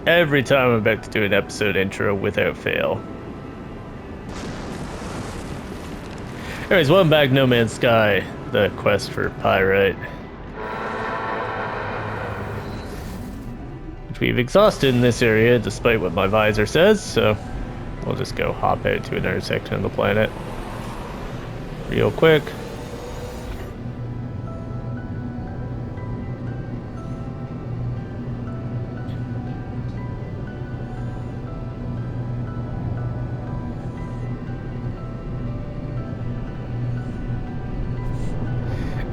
Every time I'm about to do an episode intro without fail. Anyways, welcome back, No Man's Sky, the quest for Pyrite. Which we've exhausted in this area, despite what my visor says, so we'll just go hop out to another section of the planet real quick.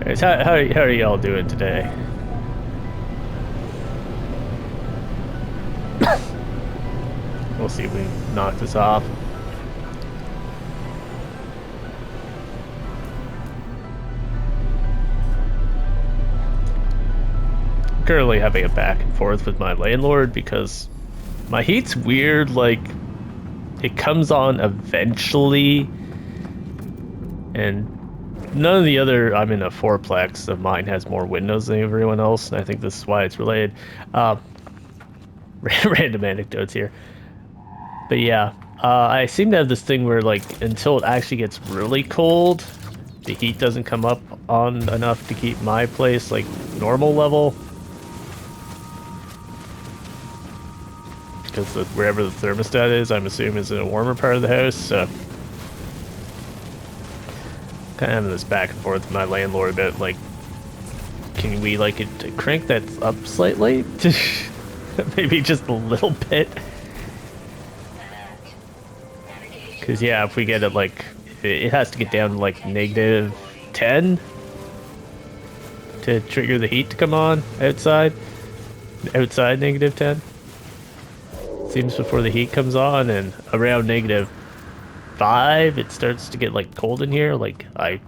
Anyways, how are y'all doing today? We'll see if we knock this off. I'm currently having a back and forth with my landlord because my heat's weird, like it comes on eventually, and none of the other, I'm in a fourplex, so mine has more windows than everyone else, and I think this is why it's related. Random anecdotes here. But yeah, I seem to have this thing where, like, until it actually gets really cold, the heat doesn't come up on enough to keep my place, like, normal level. Because wherever the thermostat is, I'm assuming is in a warmer part of the house, so... kind of having this back and forth with my landlord about, like, can we, like, crank that up slightly? Maybe just a little bit. Because, yeah, if we get it, like, it has to get down to, like, -10 to trigger the heat to come on outside. Outside -10. Seems before the heat comes on, and around -5, it starts to get, like, cold in here. Like, I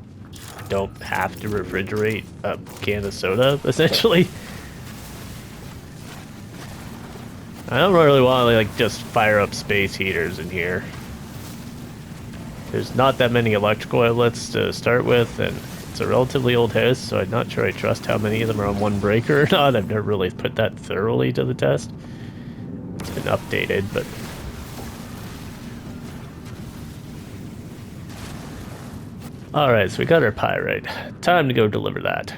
don't have to refrigerate a can of soda, essentially. I don't really want to, like, just fire up space heaters in here. There's not that many electrical outlets to start with, and it's a relatively old house, so I'm not sure I trust how many of them are on one breaker or not. I've never really put that thoroughly to the test. It's been updated, but... Alright, so we got our pyrite. Time to go deliver that.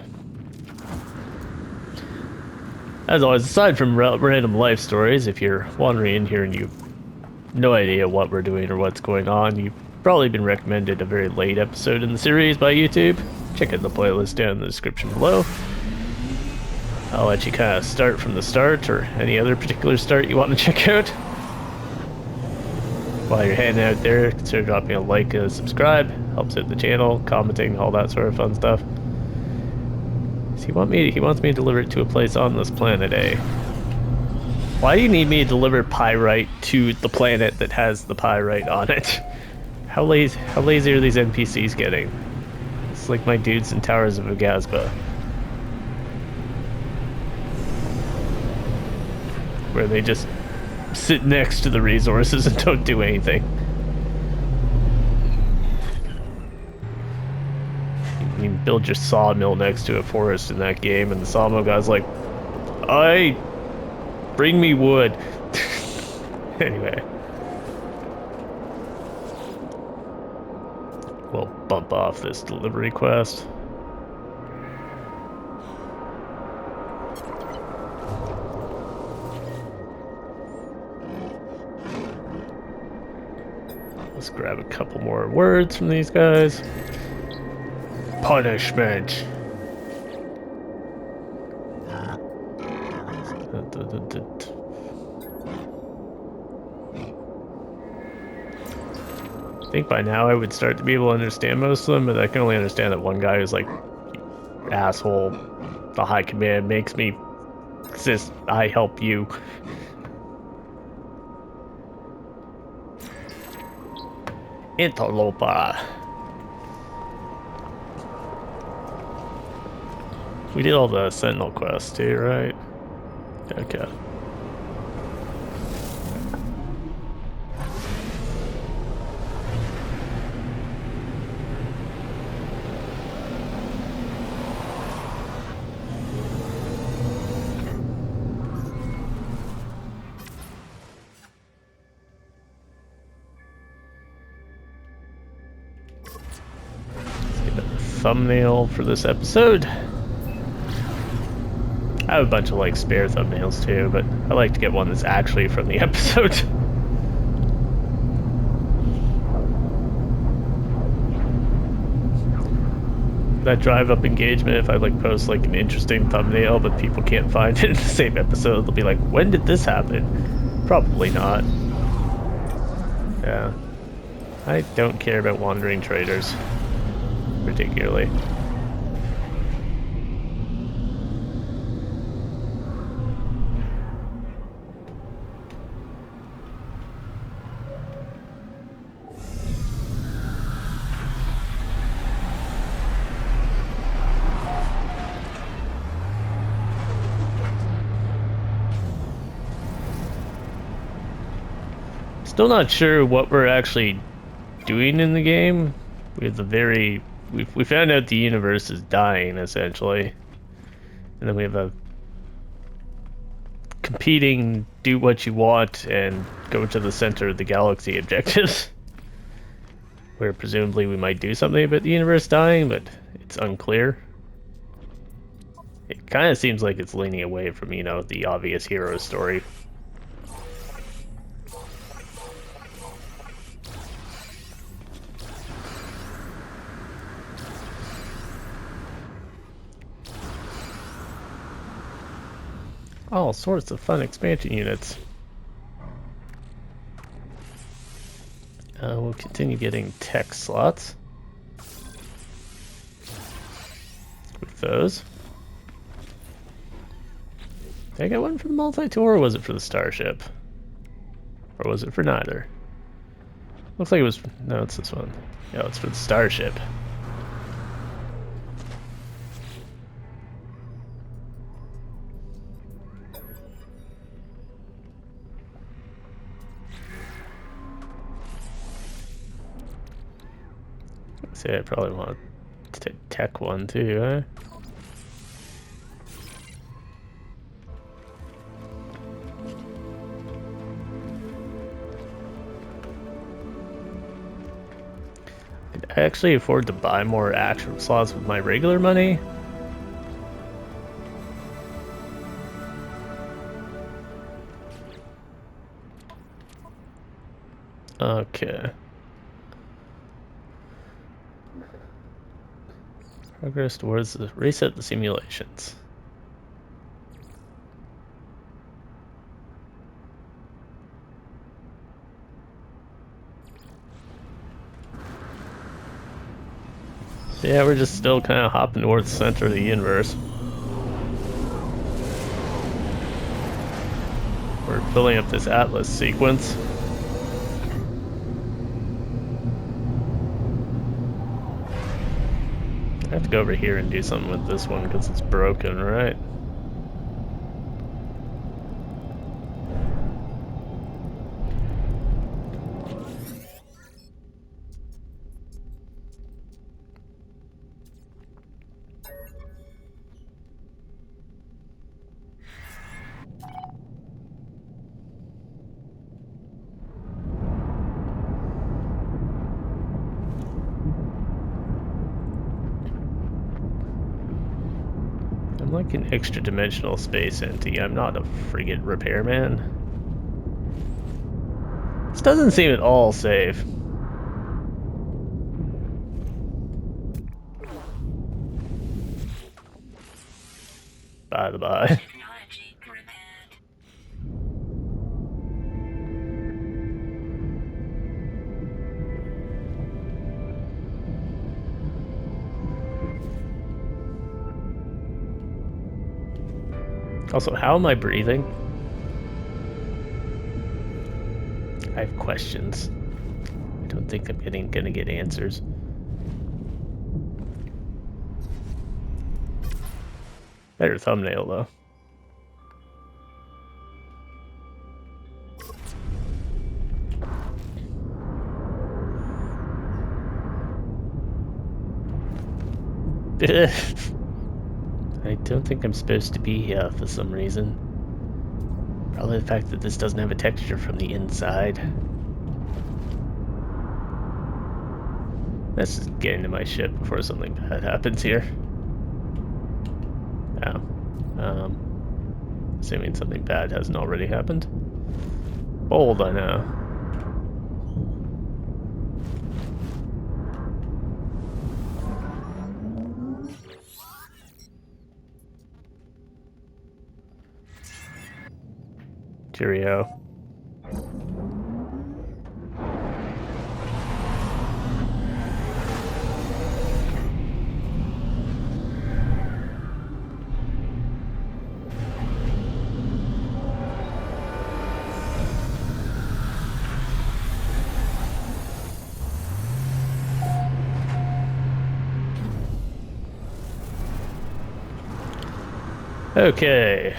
As always, aside from random life stories, if you're wandering in here and you've no idea what we're doing or what's going on, you've probably been recommended a very late episode in the series by YouTube. Check out the playlist down in the description below. I'll let you kind of start from the start, or any other particular start you want to check out. While you're hanging out there, consider dropping a like and a subscribe. Helps out the channel, commenting, all that sort of fun stuff. So he wants me to deliver it to a place on this planet, eh? Why do you need me to deliver pyrite to the planet that has the pyrite on it? How lazy are these NPCs getting? It's like my dudes in Towers of Agasba, where they just sit next to the resources and don't do anything. You can build your sawmill next to a forest in that game, and the sawmill guy's like, bring me wood. Anyway. We'll bump off this delivery quest. Let's grab a couple more words from these guys. Punishment. I think by now I would start to be able to understand most of them, but I can only understand that one guy who's like, asshole, the high command makes me insist I help you. Interloper. We did all the Sentinel quests too, right? Okay. thumbnail for this episode. I have a bunch of like spare thumbnails too, but I like to get one that's actually from the episode. That drive up engagement, if I like post like an interesting thumbnail but people can't find it in the same episode, they'll be like, when did this happen? Probably not. Yeah. I don't care about wandering traders particularly. Still not sure what we're actually doing in the game. We have we found out the universe is dying essentially, and then we have a competing do what you want and go to the center of the galaxy objectives, where presumably we might do something about the universe dying, but it's unclear. It kind of seems like it's leaning away from, you know, the obvious hero story. All sorts of fun expansion units. We'll continue getting tech slots with those. Did I get one for the multi-tour, or was it for the starship? Or was it for neither? Looks like it was... No, it's this one. No, it's for the starship. I probably want to tech one too, eh? Could I actually afford to buy more action slots with my regular money? Okay. Progress towards the reset the simulations. So yeah, we're just still kind of hopping towards the center of the universe. We're filling up this Atlas sequence. I have to go over here and do something with this one because it's broken, right? I'm like an extra-dimensional space entity. I'm not a frigate repairman. This doesn't seem at all safe. By the by. Also, how am I breathing? I have questions. I don't think I'm gonna get answers. Better thumbnail though. I don't think I'm supposed to be here for some reason. Probably the fact that this doesn't have a texture from the inside. Let's just get into my ship before something bad happens here. Oh. Assuming something bad hasn't already happened. Bold, I know. Cheerio. Okay.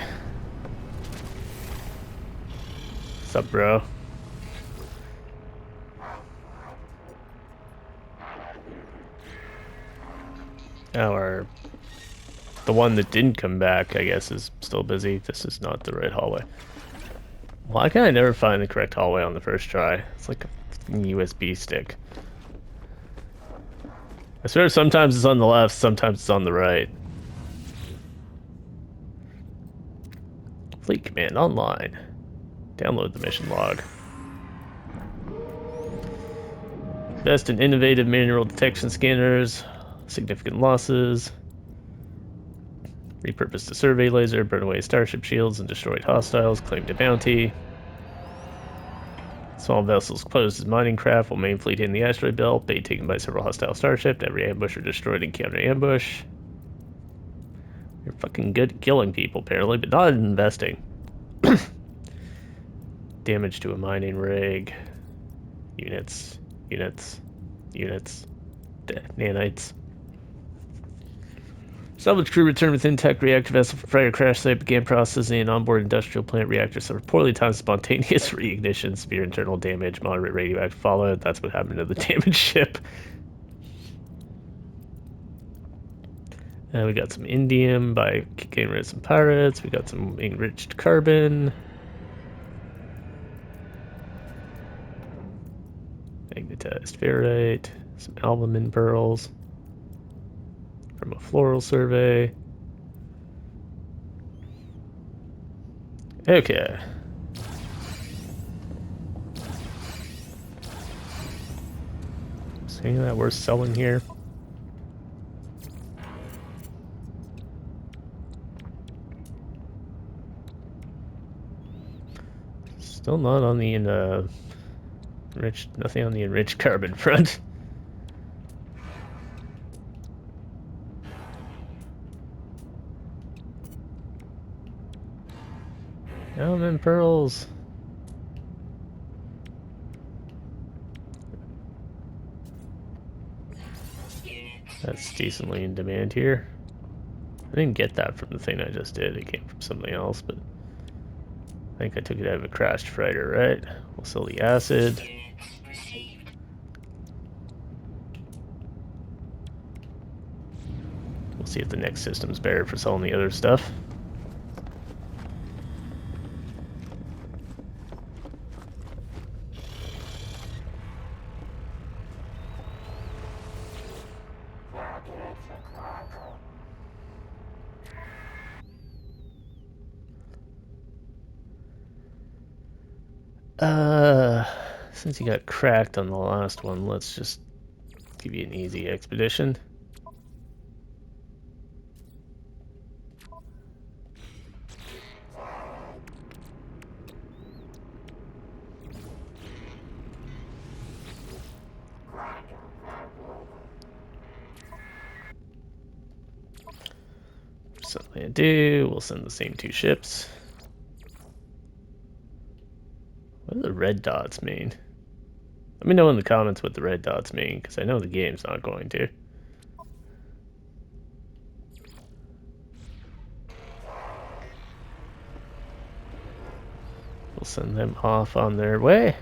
Sup, bro? Our the one that didn't come back, I guess, is still busy. This is not the right hallway. Why can I never find the correct hallway on the first try? It's like a USB stick. I swear sometimes it's on the left, sometimes it's on the right. Fleet command online. Download the mission log. Best and innovative manual detection scanners. Significant losses. Repurposed a survey laser, burn away starship shields, and destroyed hostiles. Claimed a bounty. Small vessels closed as mining craft while main fleet in the asteroid belt. Bait taken by several hostile starships. Every ambush or destroyed in counter ambush. You're fucking good at killing people, apparently, but not at investing. Damage to a mining rig. Units. Units. Units. Nanites. Salvage crew returned with intact reactor vessel from freighter crash site, began processing an onboard industrial plant reactor, suffered poorly timed spontaneous reignition, severe internal damage, moderate radioactive fallout. That's what happened to the damaged ship. We got some indium by getting rid of some pirates. We got some enriched carbon. Magnetized ferrite. Some albumin pearls. From a floral survey. Okay. Is any of that worth selling here? Still not on the enriched, nothing on the enriched carbon front. Almond pearls. That's decently in demand here. I didn't get that from the thing I just did. It came from something else, but I think I took it out of a crashed freighter, right? We'll sell the acid. We'll see if the next system's better for selling the other stuff. Since you got cracked on the last one, let's just give you an easy expedition. Something to do. We'll send the same two ships. What do the red dots mean? Let me know in the comments what the red dots mean, because I know the game's not going to. We'll send them off on their way.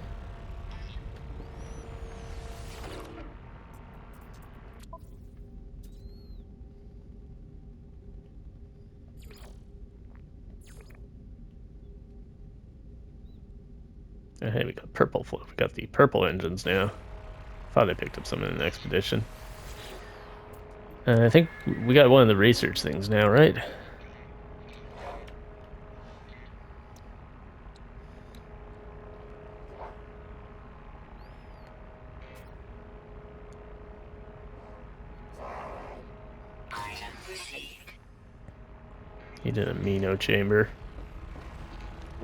Hey, we got purple. We got the purple engines now. Thought I picked up some in an expedition. I think we got one of the research things now, right? Need an amino chamber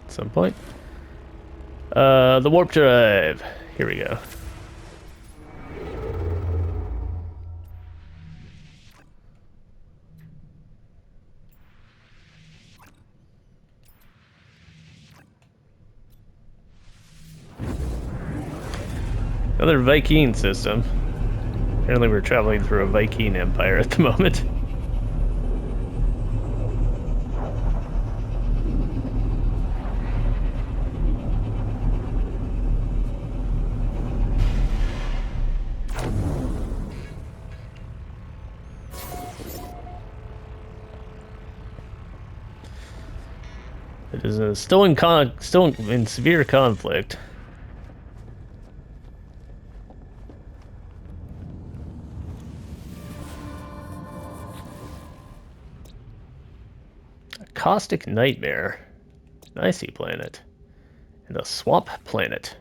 at some point. The warp drive. Here we go. Another Viking system. Apparently we're traveling through a Viking empire at the moment. It is still in severe conflict. A caustic nightmare, an icy planet, and a swamp planet.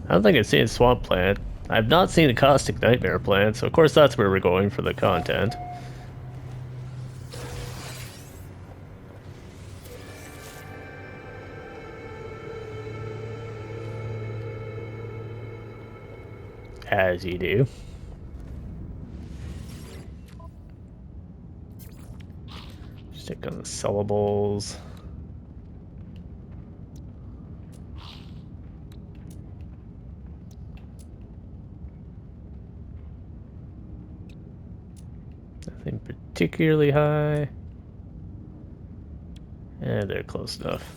I don't think I've seen a swamp planet. I've not seen a caustic nightmare planet, so of course that's where we're going for the content. As you do. Stick on the syllables. Nothing particularly high. Yeah, they're close enough.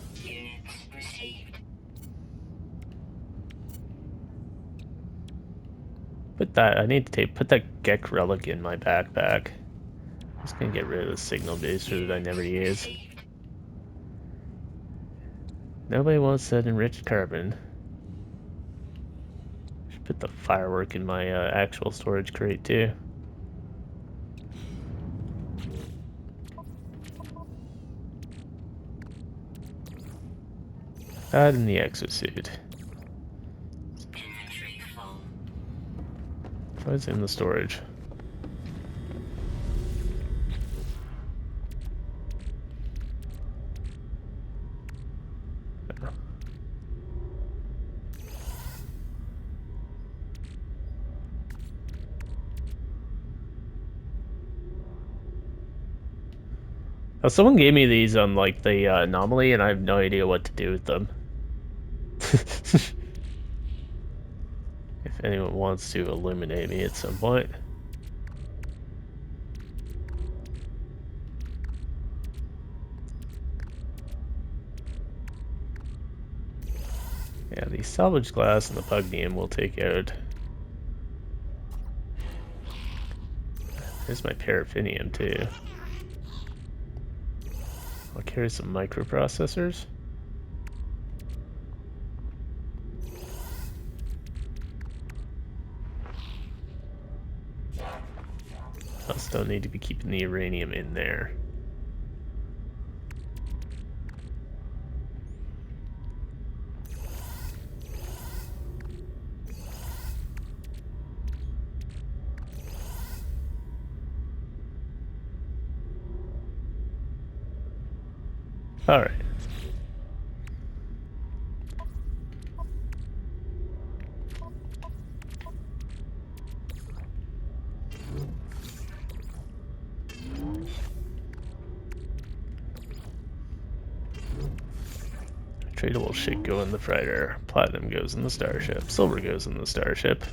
I need to put that Gek relic in my backpack. I'm just gonna get rid of the signal booster that I never use. Nobody wants that enriched carbon. Should put the firework in my actual storage crate too. That in the exosuit. What's in the storage? Oh, someone gave me these on like the anomaly, and I have no idea what to do with them. If anyone wants to illuminate me at some point. Yeah, the salvage glass and the pugnium will take out. There's my paraffinium too. I'll carry some microprocessors. I still need to be keeping the uranium in there. All right. Tradable shit go in the freighter. Platinum goes in the starship. Silver goes in the starship.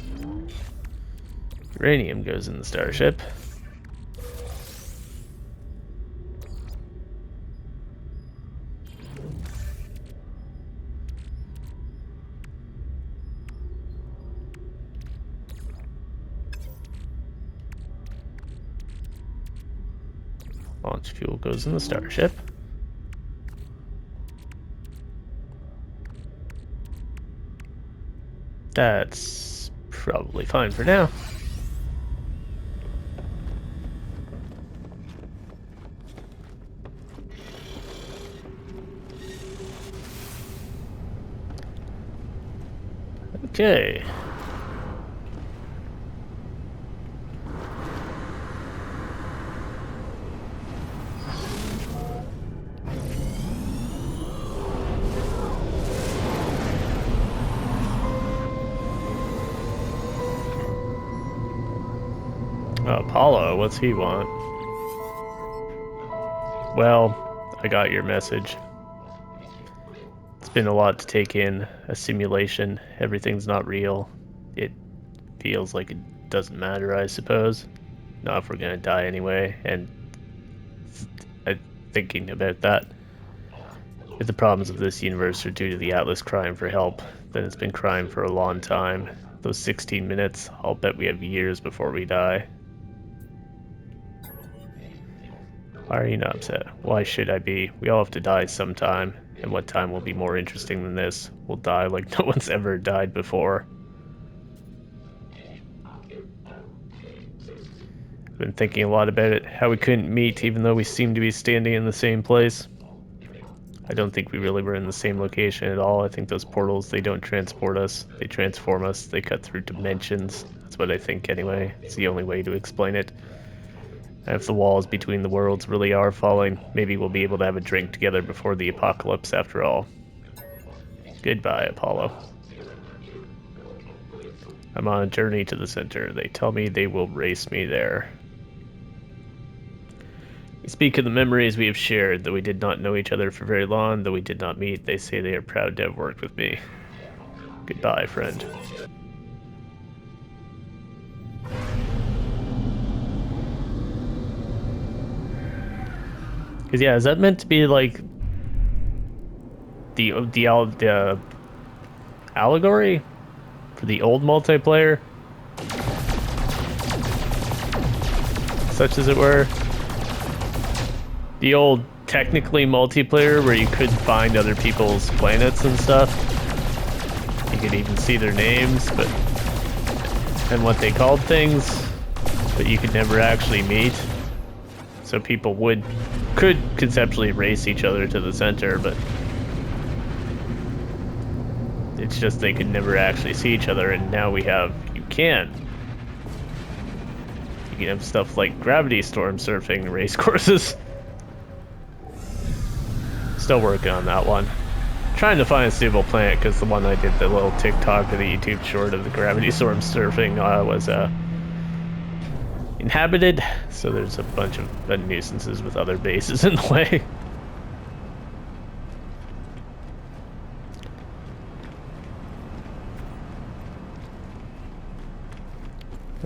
Uranium goes in the starship. Launch fuel goes in the starship. That's Probably fine for now. Okay. Apollo, what's he want? Well, I got your message. It's been a lot to take in. A simulation. Everything's not real. It feels like it doesn't matter, I suppose. Not if we're gonna die anyway, and thinking about that. If the problems of this universe are due to the Atlas crying for help, then it's been crying for a long time. Those 16 minutes, I'll bet we have years before we die. Why are you not upset? Why should I be? We all have to die sometime, and what time will be more interesting than this? We'll die like no one's ever died before. I've been thinking a lot about it, how we couldn't meet even though we seem to be standing in the same place. I don't think we really were in the same location at all. I think those portals, they don't transport us. They transform us. They cut through dimensions. That's what I think anyway. It's the only way to explain it. And if the walls between the worlds really are falling, maybe we'll be able to have a drink together before the apocalypse after all. Goodbye, Apollo. I'm on a journey to the center. They tell me they will race me there. We speak of the memories we have shared, though we did not know each other for very long, though we did not meet. They say they are proud to have worked with me. Goodbye, friend. Because yeah, is that meant to be like the allegory for the old multiplayer, such as it were? The old technically multiplayer where you could find other people's planets and stuff. You could even see their names, but and what they called things, but you could never actually meet. So people could conceptually race each other to the center, but it's just they could never actually see each other, and now you can. You can have stuff like gravity storm surfing race courses. Still working on that one. Trying to find a suitable planet, because the one I did the little TikTok or the YouTube short of the gravity storm surfing was inhabited, so there's a bunch of nuisances with other bases in the way.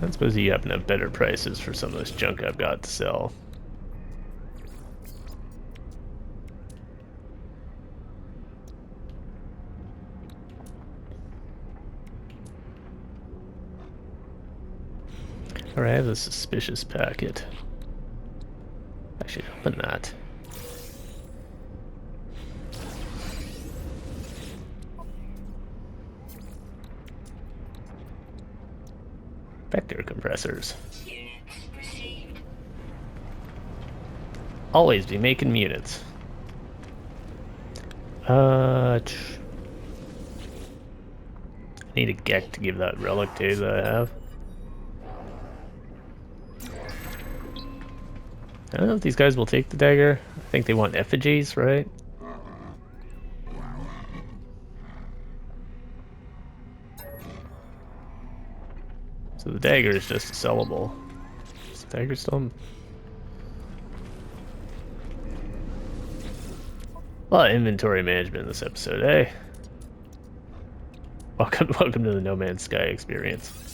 I suppose you happen to have better prices for some of this junk I've got to sell. Alright, I have a suspicious packet. I should open that. Vector compressors. Always be making units. I need a Gek to give that relic to that I have. I don't know if these guys will take the dagger. I think they want effigies, right? So the dagger is just sellable. Is the dagger still... A lot of inventory management in this episode, eh? Welcome to the No Man's Sky experience.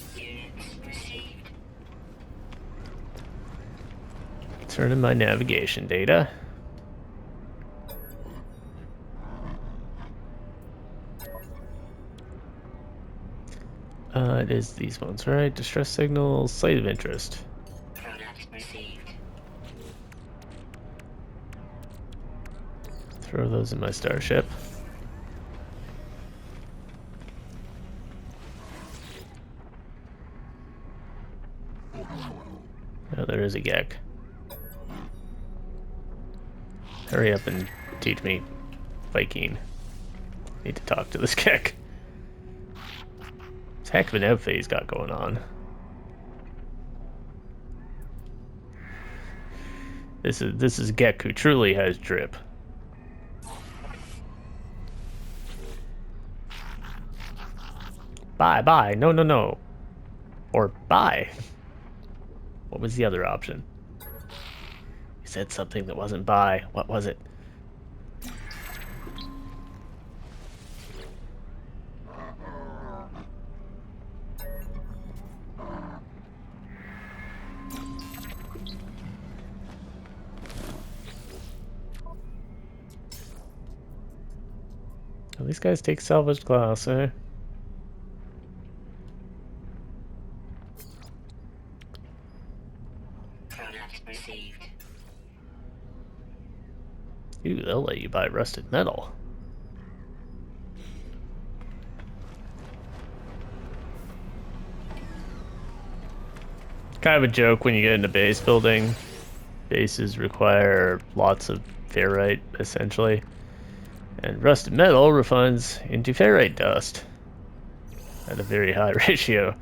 Turn in my navigation data. It is these ones, right? Distress signals, site of interest. Throw those in my starship. there's a Gek. Hurry up and teach me Viking. Need to talk to this Gek. It's a heck of an outfit he's got going on. This is Gek who truly has drip. Bye. No. Or bye. What was the other option? You said something that wasn't bye. What was it? Oh, these guys take salvaged glass, eh? Ooh, they'll let you buy rusted metal. Kind of a joke when you get into base building. Bases require lots of ferrite, essentially. And rusted metal refines into ferrite dust at a very high ratio.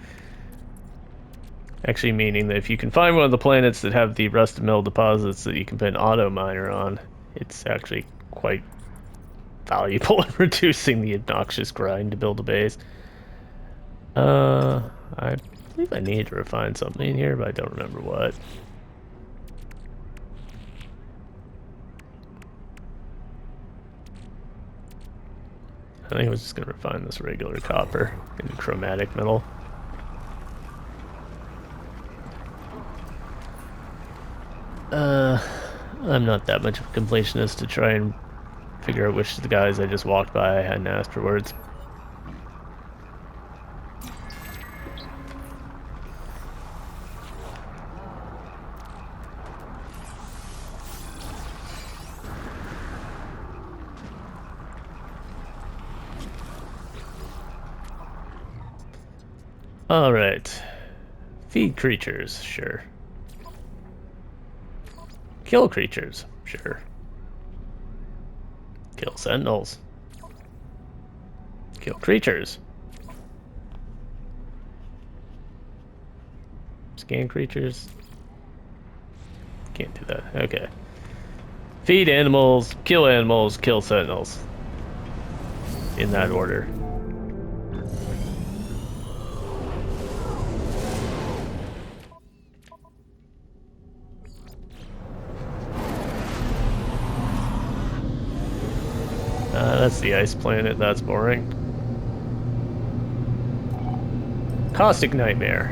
Actually meaning that if you can find one of the planets that have the rusted metal deposits that you can put an auto miner on, it's actually quite valuable in reducing the obnoxious grind to build a base. I believe I need to refine something in here, but I don't remember what. I think I was just going to refine this regular copper into chromatic metal. I'm not that much of a completionist to try and figure out which of the guys I just walked by I hadn't asked for words. Alright. Feed creatures, sure. Kill creatures, sure. Kill sentinels. Kill creatures. Scan creatures. Can't do that. Okay. Feed animals, kill sentinels. In that order. That's the ice planet, that's boring. Caustic Nightmare.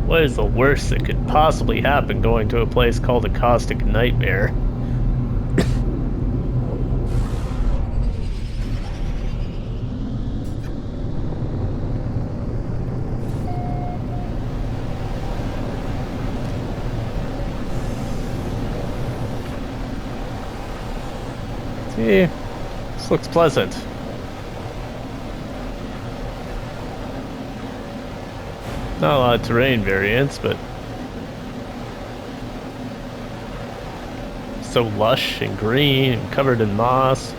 What is the worst that could possibly happen going to a place called a Caustic Nightmare? See, this looks pleasant. Not a lot of terrain variants, but so lush and green and covered in moss.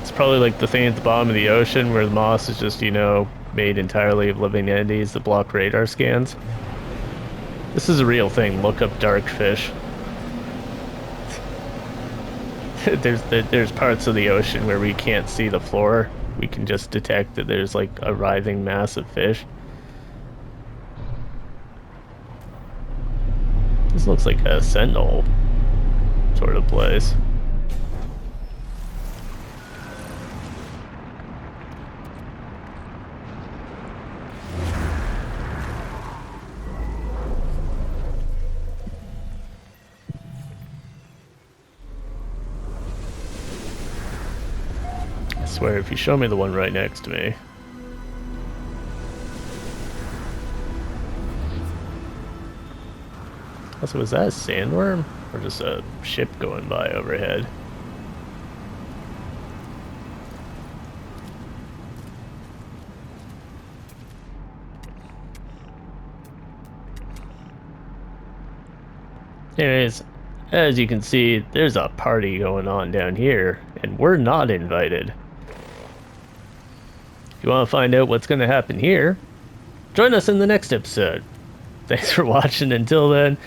It's probably like the thing at the bottom of the ocean where the moss is just, you know, made entirely of living entities that block radar scans. This is a real thing. Look up dark fish. There's parts of the ocean where we can't see the floor. We can just detect that there's like a writhing mass of fish. This looks like a sentinel sort of place. I swear, if you show me the one right next to me. Also, was that a sandworm? Or just a ship going by overhead? Anyways, as you can see, there's a party going on down here, and we're not invited. If you want to find out what's going to happen here, join us in the next episode. Thanks for watching. Until then,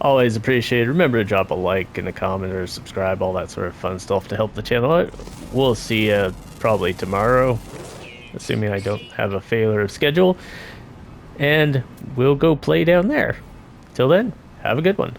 always appreciate it. Remember to drop a like and a comment or subscribe, all that sort of fun stuff to help the channel out. We'll see you probably tomorrow, assuming I don't have a failure of schedule. And we'll go play down there. Till then, have a good one.